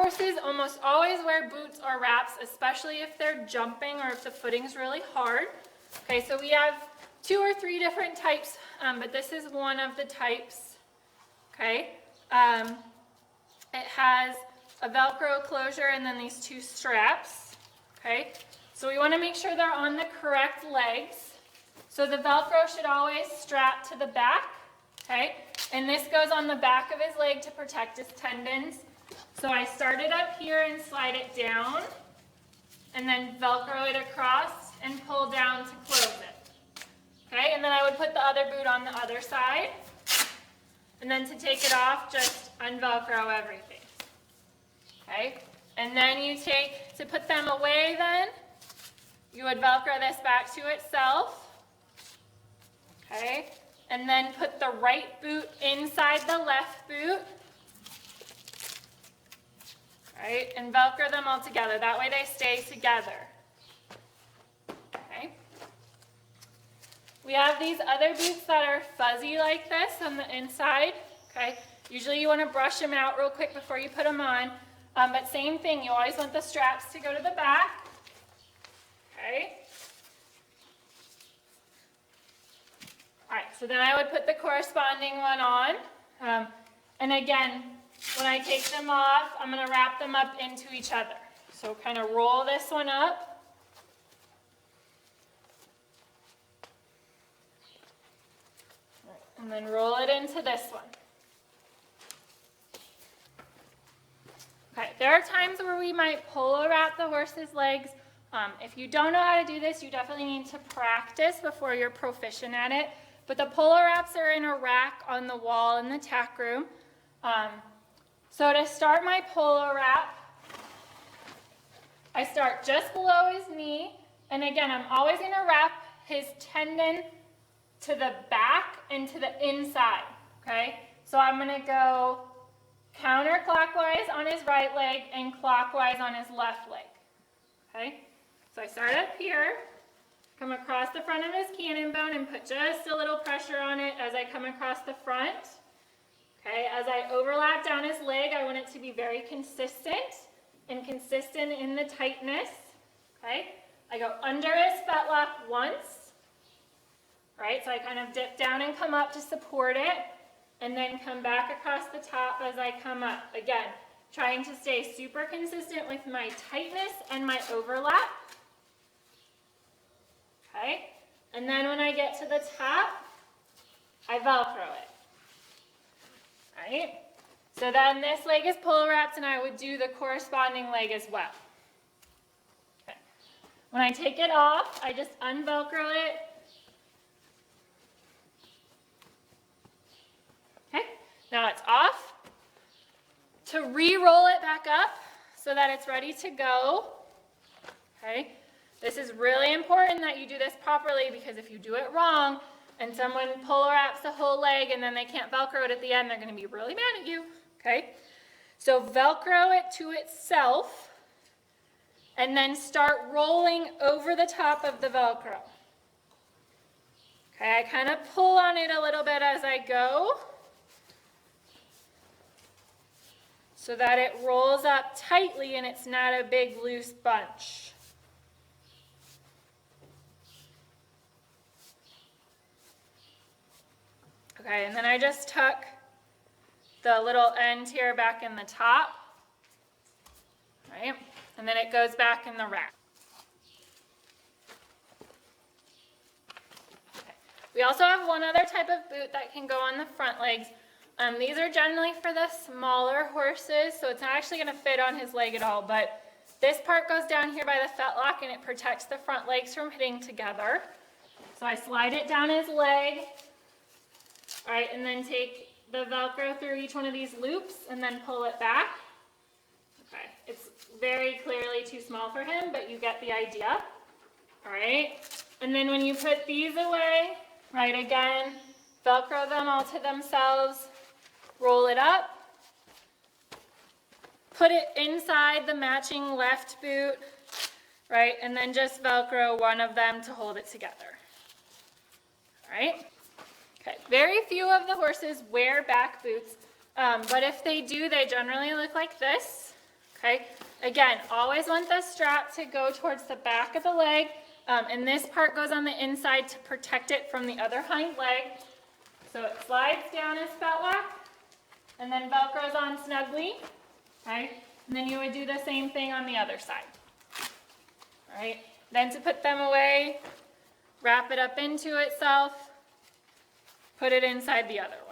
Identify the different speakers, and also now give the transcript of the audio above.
Speaker 1: horses almost always wear boots or wraps, especially if they're jumping or if the footing's really hard. Okay, so we have 2 or 3 different types, but this is one of the types. Okay, it has a Velcro closure and then these 2 straps. Okay, so we want to make sure they're on the correct legs. So the Velcro should always strap to the back. Okay, and this goes on the back of his leg to protect his tendons. So I start it up here and slide it down, and then Velcro it across and pull down to close it. Okay, and then I would put the other boot on the other side. And then to take it off, just unvelcro everything. Okay, and then you take, to put them away then, you would Velcro this back to itself. Okay, and then put the right boot inside the left boot. Right, and Velcro them all together. That way they stay together. Okay. We have these other boots that are fuzzy like this on the inside. Okay. Usually you want to brush them out real quick before you put them on. But same thing, you always want the straps to go to the back. Okay. All right, so then I would put the corresponding one on. And again, when I take them off, I'm going to wrap them up into each other. So kind of roll this one up. And then roll it into this one. Okay, there are times where we might polo wrap the horse's legs. If you don't know how to do this, you definitely need to practice before you're proficient at it. But the polo wraps are in a rack on the wall in the tack room. So to start my polo wrap, I start just below his knee. And again, I'm always going to wrap his tendon to the back and to the inside. Okay? So I'm going to go counterclockwise on his right leg and clockwise on his left leg. Okay? So I start up here, come across the front of his cannon bone and put just a little pressure on it as I come across the front. Okay, as I overlap down his leg, I want it to be very consistent and consistent in the tightness. Okay, I go under his fetlock once. Right, so I kind of dip down and come up to support it, and then come back across the top as I come up. Again, trying to stay super consistent with my tightness and my overlap. Okay, and then when I get to the top, I Velcro it. Right? So then this leg is polo wrapped and I would do the corresponding leg as well. Okay. When I take it off, I just unvelcro it. Okay, now it's off. To re-roll it back up so that it's ready to go. Okay, this is really important that you do this properly because if you do it wrong, and someone polo wraps the whole leg and then they can't Velcro it at the end, they're going to be really mad at you, okay? So Velcro it to itself and then start rolling over the top of the Velcro. Okay, I kind of pull on it a little bit as I go so that it rolls up tightly and it's not a big loose bunch. Okay, and then I just tuck the little end here back in the top, right? And then it goes back in the rack. Okay. We also have one other type of boot that can go on the front legs. These are generally for the smaller horses, so it's not actually going to fit on his leg at all, but this part goes down here by the fetlock and it protects the front legs from hitting together. So I slide it down his leg. All right, and then take the Velcro through each one of these loops and then pull it back. Okay, it's very clearly too small for him, but you get the idea. All right, and then when you put these away, right, again, Velcro them all to themselves, roll it up, put it inside the matching left boot, right, and then just Velcro one of them to hold it together. All right. Okay, very few of the horses wear back boots, but if they do, they generally look like this. Okay, again, always want the strap to go towards the back of the leg, and this part goes on the inside to protect it from the other hind leg. So it slides down as felt lock, and then Velcros on snugly, okay? And then you would do the same thing on the other side. All right, then to put them away, wrap it up into itself, put it inside the other one.